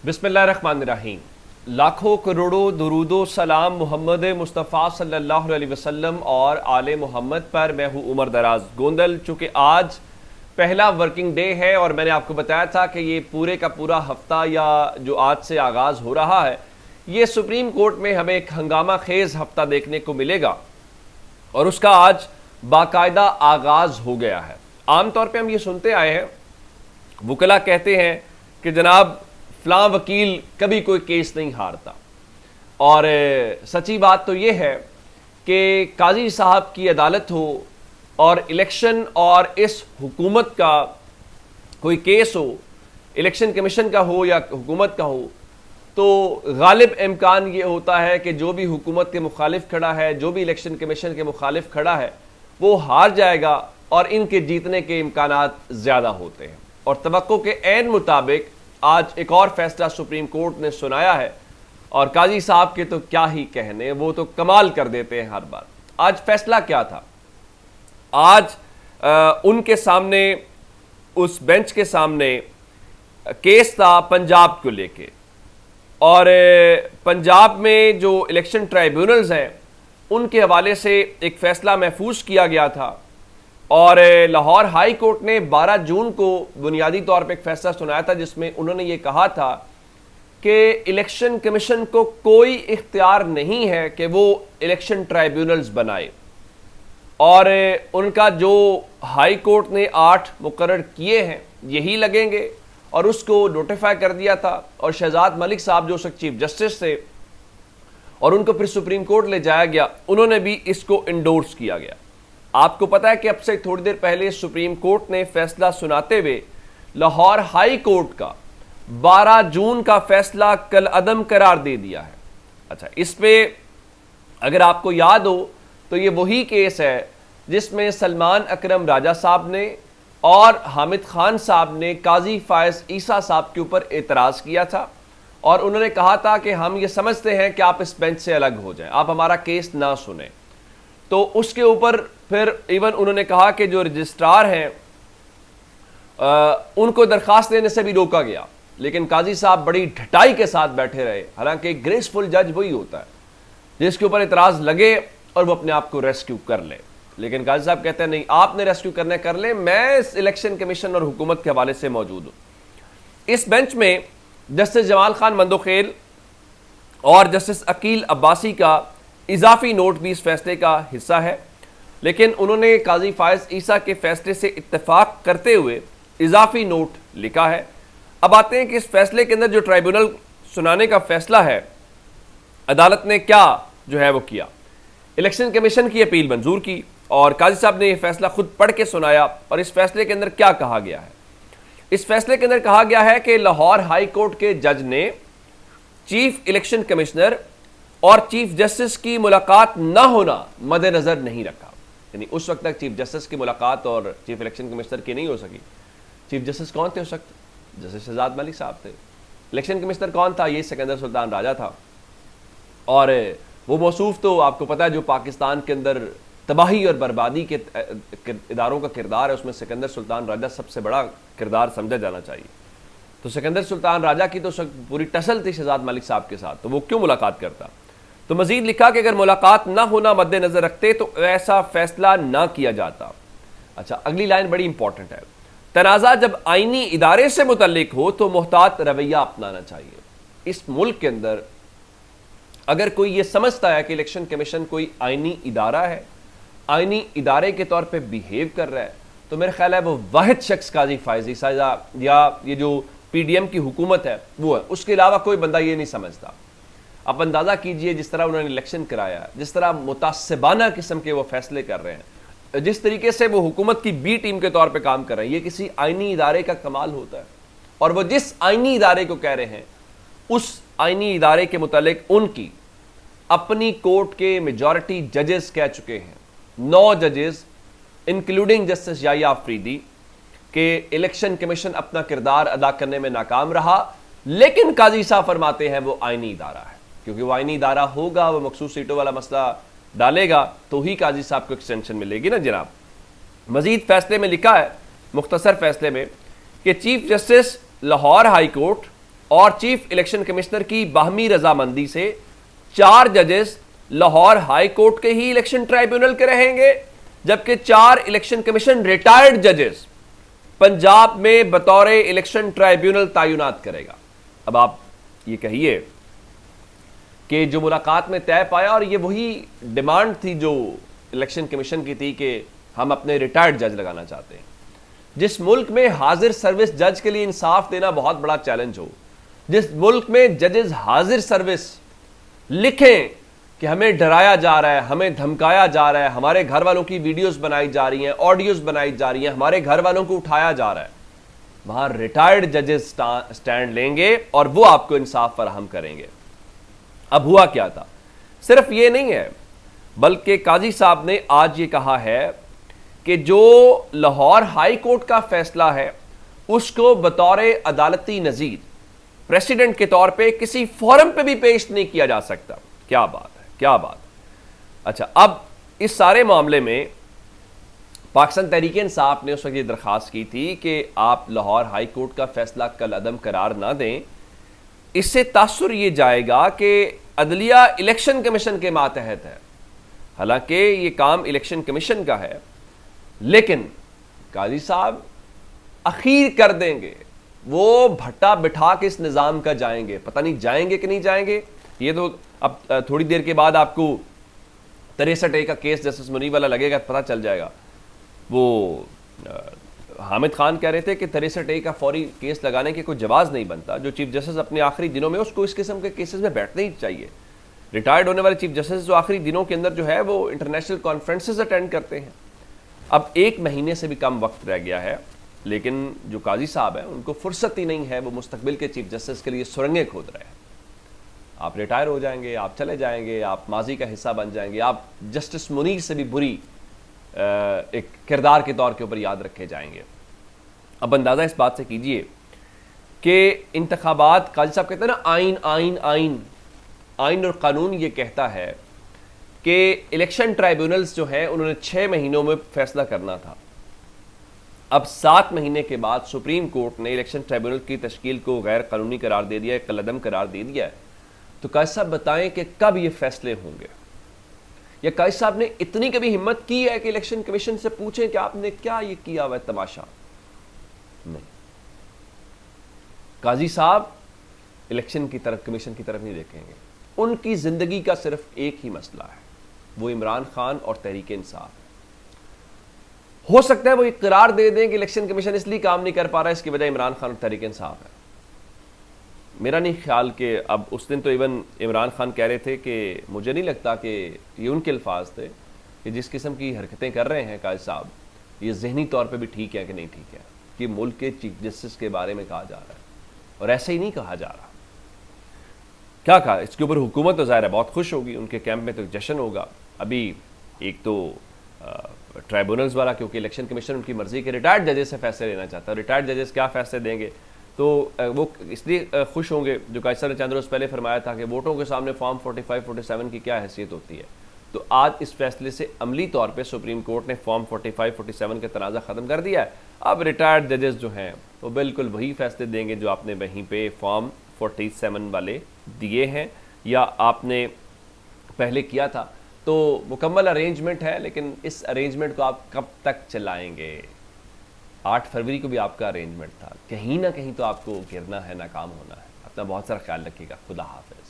बिस्मिल्लाहिर्रहमानिर्रहीम। लाखों करोड़ों दुरूदो सलाम मोहम्मद मुस्तफ़ा सल्लल्लाहु अलैहि वसल्लम और आले मोहम्मद पर। मैं हूँ उमर दराज गोंदल। चूँकि आज पहला वर्किंग डे है और मैंने आपको बताया था कि ये पूरे का पूरा हफ्ता या जो आज से आगाज़ हो रहा है, ये सुप्रीम कोर्ट में हमें एक हंगामा खेज़ हफ्ता देखने को मिलेगा और उसका आज बाकायदा आगाज़ हो गया है। आमतौर पर हम ये सुनते आए हैं, वकला कहते हैं कि जनाब फलां वकील कभी कोई केस नहीं हारता, और सच्ची बात तो यह है कि काजी साहब की अदालत हो और इलेक्शन और इस हुकूमत का कोई केस हो, इलेक्शन कमीशन का हो या हुकूमत का हो, तो गालिब इम्कान ये होता है कि जो भी हुकूमत के मुखालिफ खड़ा है, जो भी इलेक्शन कमीशन के मुखालिफ खड़ा है, वो हार जाएगा और इनके जीतने के इम्कानात ज़्यादा होते हैं। और तवक्को के ऐन मुताबिक आज एक और फैसला सुप्रीम कोर्ट ने सुनाया है और काजी साहब के तो क्या ही कहने, वो तो कमाल कर देते हैं हर बार। आज फैसला क्या था? आज उनके सामने, उस बेंच के सामने केस था पंजाब को लेके, और पंजाब में जो इलेक्शन ट्राइब्यूनल्स हैं उनके हवाले से एक फैसला महफूज किया गया था। और लाहौर हाई कोर्ट ने 12 जून को बुनियादी तौर पर एक फैसला सुनाया था जिसमें उन्होंने ये कहा था कि इलेक्शन कमीशन को कोई इख्तियार नहीं है कि वो इलेक्शन ट्राइब्यूनल्स बनाए, और उनका जो हाई कोर्ट ने 8 मुकर्रर किए हैं यही लगेंगे, और उसको नोटिफाई कर दिया था। और शहजाद मलिक साहब जो चीफ जस्टिस थे और उनको फिर सुप्रीम कोर्ट ले जाया गया, उन्होंने भी इसको इंडोर्स किया गया। आपको पता है कि अब से थोड़ी देर पहले सुप्रीम कोर्ट ने फैसला सुनाते हुए लाहौर हाई कोर्ट का 12 जून का फैसला कल अदम करार दे दिया है। अच्छा, इस पे अगर आपको याद हो तो ये वही केस है जिसमें सलमान अकरम राजा साहब ने और हामिद खान साहब ने काजी फायज ईसा साहब के ऊपर एतराज़ किया था, और उन्होंने कहा था कि हम ये समझते हैं कि आप इस बेंच से अलग हो जाएं, आप हमारा केस ना सुने। तो उसके ऊपर फिर इवन उन्होंने कहा कि जो रजिस्ट्रार हैं उनको दरखास्त देने से भी रोका गया, लेकिन काजी साहब बड़ी ढटाई के साथ बैठे रहे। हालांकि ग्रेसफुल जज वही होता है जिसके ऊपर इतराज़ लगे और वो अपने आप को रेस्क्यू कर ले, लेकिन काजी साहब कहते हैं नहीं, आपने रेस्क्यू करने कर ले, मैं इस इलेक्शन कमीशन और हुकूमत के हवाले से मौजूद हूँ। इस बेंच में जस्टिस जमाल खान मंदोखेल और जस्टिस अकील अब्बासी का इजाफी नोट भी इस फैसले का हिस्सा है, लेकिन उन्होंने काजी फायज ईसा के फैसले से इत्तेफाक करते हुए इजाफी नोट लिखा है। अब आते हैं कि इस फैसले के अंदर जो ट्राइब्यूनल सुनाने का फैसला है, अदालत ने क्या जो है वो किया। इलेक्शन कमीशन की अपील मंजूर की और काजी साहब ने यह फैसला खुद पढ़ के सुनाया। और इस फैसले के अंदर क्या कहा गया है? इस फैसले के अंदर कहा गया है कि लाहौर हाई कोर्ट के जज ने चीफ इलेक्शन कमिश्नर और चीफ जस्टिस की मुलाकात न होना मद्देनजर नहीं रखा। यानी उस वक्त तक चीफ जस्टिस की मुलाकात और चीफ इलेक्शन कमिश्नर की नहीं हो सकी। चीफ जस्टिस कौन थे उस वक्त? जस्टिस शहजाद मलिक साहब थे। इलेक्शन कमिश्नर कौन था? ये सिकंदर सुल्तान राजा था। और वो मौसूफ तो आपको पता है जो पाकिस्तान के अंदर तबाही और बर्बादी के इदारों का किरदार है, उसमें सिकंदर सुल्तान राजा सबसे बड़ा किरदार समझा जाना चाहिए। तो सिकंदर सुल्तान राजा की तो पूरी टसल थी शहजाद मलिक साहब के साथ, तो वो क्यों मुलाकात करता? तो मजीद लिखा कि अगर मुलाकात ना होना मद्देनजर रखते तो ऐसा फैसला ना किया जाता। अच्छा, अगली लाइन बड़ी इंपॉर्टेंट है। तनाज़ा जब आईनी इदारे से मुतल्लिक हो तो मुहतात रवैया अपनाना चाहिए। इस मुल्क के अंदर अगर कोई ये समझता है कि इलेक्शन कमीशन कोई आईनी इदारा है, आईनी इदारे के तौर पे बिहेव कर रहा है, तो मेरा ख्याल है वो वाहिद शख्स काजी फायज ईसा या ये जो पीडीएम की हुकूमत है वो है। उसके अलावा कोई बंदा ये नहीं समझता। आप अंदाज़ा कीजिए जिस तरह उन्होंने इलेक्शन कराया, जिस तरह मुतासिबाना किस्म के वो फैसले कर रहे हैं, जिस तरीके से वो हुकूमत की बी टीम के तौर पे काम कर रहे हैं, ये किसी आईनी इदारे का कमाल होता है। और वो जिस आईनी इदारे को कह रहे हैं, उस आईनी इदारे के मुतालिक उनकी अपनी कोर्ट के मेजॉरिटी जजेस कह चुके हैं, 9 जजेस इंक्लूडिंग जस्टिस याहिया अफरीदी, के इलेक्शन कमीशन अपना किरदार अदा करने में नाकाम रहा। लेकिन काजी साहब फरमाते हैं वो आईनी इदारा है, क्योंकि वो आईनी इदारा होगा, वो मखसूस सीटों वाला मसला डालेगा तो ही काजी साहब को एक्सटेंशन मिलेगी ना जनाब। मजीद फैसले में लिखा है, मुख्तसर फैसले में, कि chief justice Lahore high court और चीफ इलेक्शन कमिश्नर की बाहमी रजामंदी से 4 जजेस लाहौर हाई कोर्ट के ही इलेक्शन ट्राइब्यूनल के रहेंगे, जबकि 4 इलेक्शन कमीशन रिटायर्ड जजेस पंजाब में बतौर इलेक्शन ट्राइब्यूनल तैनात करेगा। अब आप ये कहिए कि जो मुलाकात में तय पाया, और ये वही डिमांड थी जो इलेक्शन कमीशन की थी कि हम अपने रिटायर्ड जज लगाना चाहते हैं। जिस मुल्क में हाजिर सर्विस जज के लिए इंसाफ देना बहुत बड़ा चैलेंज हो, जिस मुल्क में जजेस हाजिर सर्विस लिखें कि हमें डराया जा रहा है, हमें धमकाया जा रहा है, हमारे घर वालों की वीडियोस बनाई जा रही हैं, ऑडियोस बनाई जा रही हैं, हमारे घर वालों को उठाया जा रहा है, वहां रिटायर्ड जजेस स्टैंड लेंगे और वो आपको इंसाफ फराहम करेंगे। अब हुआ क्या था, सिर्फ ये नहीं है, बल्कि काजी साहब ने आज ये कहा है कि जो लाहौर हाई कोर्ट का फैसला है उसको बतौर अदालती नजीर प्रेसिडेंट के तौर पे किसी फोरम पे भी पेश नहीं किया जा सकता। क्या बात है, क्या बात है। अच्छा, अब इस सारे मामले में पाकिस्तान तहरीक इंसाफ ने उस वक्त ये दरख्वास्त की थी कि आप लाहौर हाई कोर्ट का फैसला कल अदम करार ना दें। इससे तासुर ये जाएगा कि अदलिया इलेक्शन कमीशन के मातहत है, हालांकि ये काम इलेक्शन कमीशन का है, लेकिन काजी साहब अखीर कर देंगे, वो भट्टा बिठा के इस निज़ाम का जाएंगे। पता नहीं जाएंगे कि नहीं जाएंगे, ये तो अब थोड़ी देर के बाद आपको 63A का केस जस्टिस मुनीब वाला लगेगा, पता चल जाएगा। वो हामिद खान कह रहे थे कि 63A का फौरी केस लगाने के कोई जवाब नहीं बनता। जो चीफ जस्टिस अपने आखिरी दिनों में, उसको इस किस्म के केसेस में बैठना ही चाहिए। रिटायर्ड होने वाले चीफ जस्टिस जो आखिरी दिनों के अंदर जो है वो इंटरनेशनल कॉन्फ्रेंसेस अटेंड करते हैं। अब 1 महीने से भी कम वक्त रह गया है, लेकिन जो काजी साहब हैं उनको फुर्सत ही नहीं है, वो मुस्तकबिल के चीफ जस्टिस के लिए सुरंगें खोद रहे हैं। आप रिटायर हो जाएंगे, आप चले जाएंगे, आप माजी का हिस्सा बन जाएंगे, आप जस्टिस मुनीर से भी बुरी एक किरदार के तौर के ऊपर याद रखे जाएंगे। अब अंदाज़ा इस बात से कीजिए कि इंतखाबात, काजी साहब कहते हैं ना आइन आइन आइन आइन और कानून ये कहता है कि इलेक्शन ट्राइब्यूनल्स जो हैं उन्होंने 6 महीनों में फैसला करना था। अब 7 महीने के बाद सुप्रीम कोर्ट ने इलेक्शन ट्राइब्यूनल की तश्कील को गैर कानूनी करार दे दिया है, कलअदम करार दे दिया है। तो काजी साहब बताएं कि कब ये फैसले होंगे, या काजी साहब ने इतनी कभी हिम्मत की है कि इलेक्शन कमीशन से पूछें कि आपने क्या ये किया हुआ है तमाशा? नहीं, काजी साहब इलेक्शन की तरफ, कमीशन की तरफ नहीं देखेंगे। उनकी जिंदगी का सिर्फ एक ही मसला है, वो इमरान खान और तहरीक इंसाफ है। हो सकता है वो इकरार दे दें कि इलेक्शन कमीशन इसलिए काम नहीं कर पा रहा है, इसकी वजह इमरान खान और तहरीक इंसाफ है। मेरा नहीं ख्याल कि अब, उस दिन तो इवन इमरान खान कह रहे थे कि मुझे नहीं लगता कि ये उनके अल्फाज थे कि जिस किस्म की हरकतें कर रहे हैं काजी साहब, ये जहनी तौर पे भी ठीक है कि नहीं ठीक है, कि मुल्क के चीफ जस्टिस के बारे में कहा जा रहा है और ऐसे ही नहीं कहा जा रहा। क्या कहा इसके ऊपर हुकूमत तो ज़ाहिर है बहुत खुश होगी, उनके कैंप में तो जश्न होगा। अभी एक तो ट्राइब्यूनल्स वाला, क्योंकि इलेक्शन कमीशन उनकी मर्जी के रिटायर्ड जजेस से फैसले लेना चाहता है, रिटायर्ड जजेस क्या फैसले देंगे तो वो इसलिए खुश होंगे, जो काजी साहब ने चंद रोज़ पहले फरमाया था कि वोटों के सामने फॉर्म 45-47 की क्या हैसियत होती है। तो आज इस फैसले से अमली तौर पे सुप्रीम कोर्ट ने फॉर्म 45-47 का तनाज़ा ख़त्म कर दिया है। अब रिटायर्ड जजेस जो हैं वो बिल्कुल वही फैसले देंगे जो आपने वहीं पे फॉर्म 47 वाले दिए हैं या आपने पहले किया था। तो मुकम्मल अरेंजमेंट है, लेकिन इस अरेंजमेंट को आप कब तक चलाएंगे? 8 फरवरी को भी आपका अरेंजमेंट था, कहीं ना कहीं तो आपको गिरना है, नाकाम होना है। अपना बहुत सारा ख्याल रखिएगा। खुदा हाफिज़।